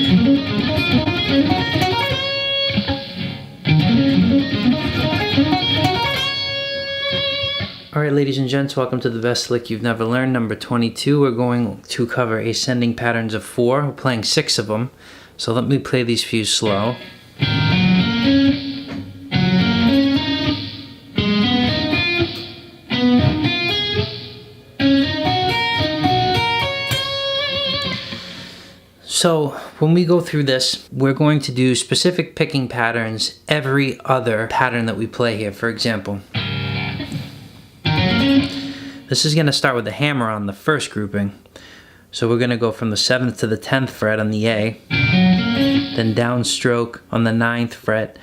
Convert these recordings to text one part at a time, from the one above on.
Alright, ladies and gents, welcome to the best lick you've never learned, number 22. We're going to cover ascending patterns of 4. We're playing 6 of them, so let me play these few slow. So when we go through this, we're going to do specific picking patterns every other pattern that we play here. For example, this is going to start with the hammer on the first grouping. So we're going to go from the 7th to the 10th fret on the A, then downstroke on the 9th fret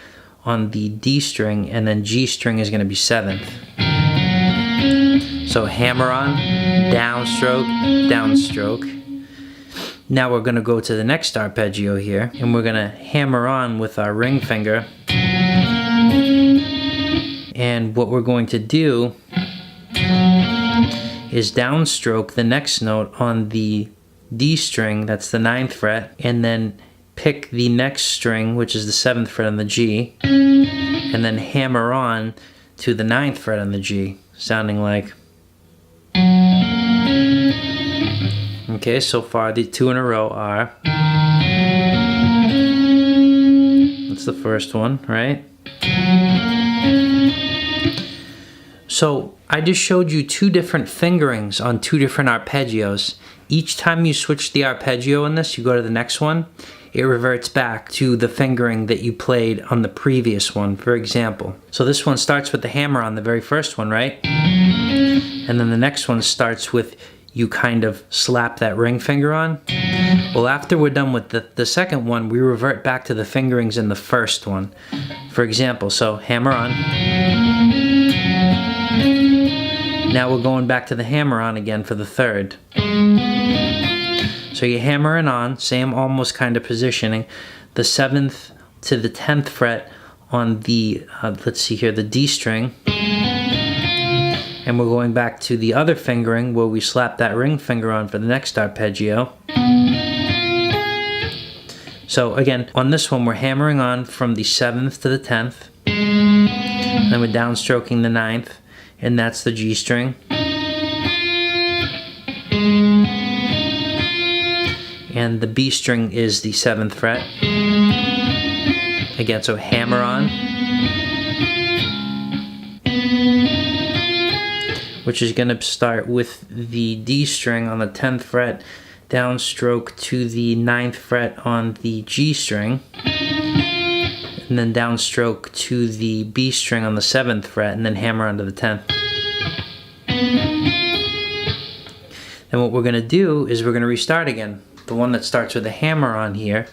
on the D string, and then G string is going to be 7th. So hammer on, downstroke, downstroke. Now we're going to go to the next arpeggio here, and we're going to hammer on with our ring finger. And what we're going to do is downstroke the next note on the D string, that's the 9th fret, and then pick the next string, which is the 7th fret on the G, and then hammer on to the 9th fret on the G, sounding like... Okay, so far the 2 in a row are... That's the first one, right? So I just showed you 2 different fingerings on 2 different arpeggios. Each time you switch the arpeggio in this, you go to the next one, it reverts back to the fingering that you played on the previous one, for example. So this one starts with the hammer on the very first one, right? And then the next one starts with you kind of slap that ring finger on. Well, after we're done with the second one, we revert back to the fingerings in the first one. For example, so hammer on. Now we're going back to the hammer on again for the third. So you're hammering on, same almost kind of positioning, the 7th to the 10th fret on the, let's see here, the D string. And we're going back to the other fingering where we slap that ring finger on for the next arpeggio. So again, on this one we're hammering on from the 7th to the 10th. Then we're downstroking the 9th, and that's the G string. And the B string is the 7th fret. Again, so hammer on, which is going to start with the D string on the 10th fret, downstroke to the 9th fret on the G string, and then downstroke to the B string on the 7th fret, and then hammer onto the 10th. Then what we're going to do is we're going to restart again. The one that starts with a hammer on here,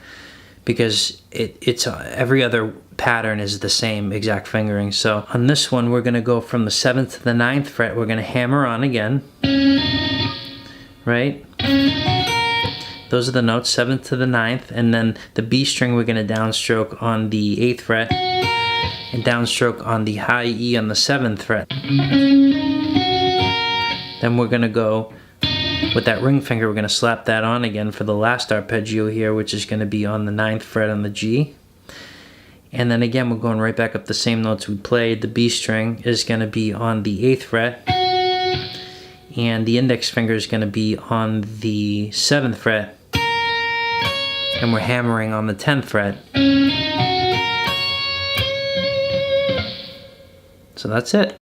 because it's every other pattern is the same exact fingering. So on this one we're going to go from the 7th to the 9th fret, we're going to hammer on again, right? Those are the notes, 7th to the 9th, and then the B string we're going to downstroke on the 8th fret, and downstroke on the high E on the 7th fret. Then we're going to go with that ring finger, we're going to slap that on again for the last arpeggio here, which is going to be on the 9th fret on the G. And then again, we're going right back up the same notes we played. The B string is going to be on the 8th fret, and the index finger is going to be on the 7th fret, and we're hammering on the 10th fret. So that's it.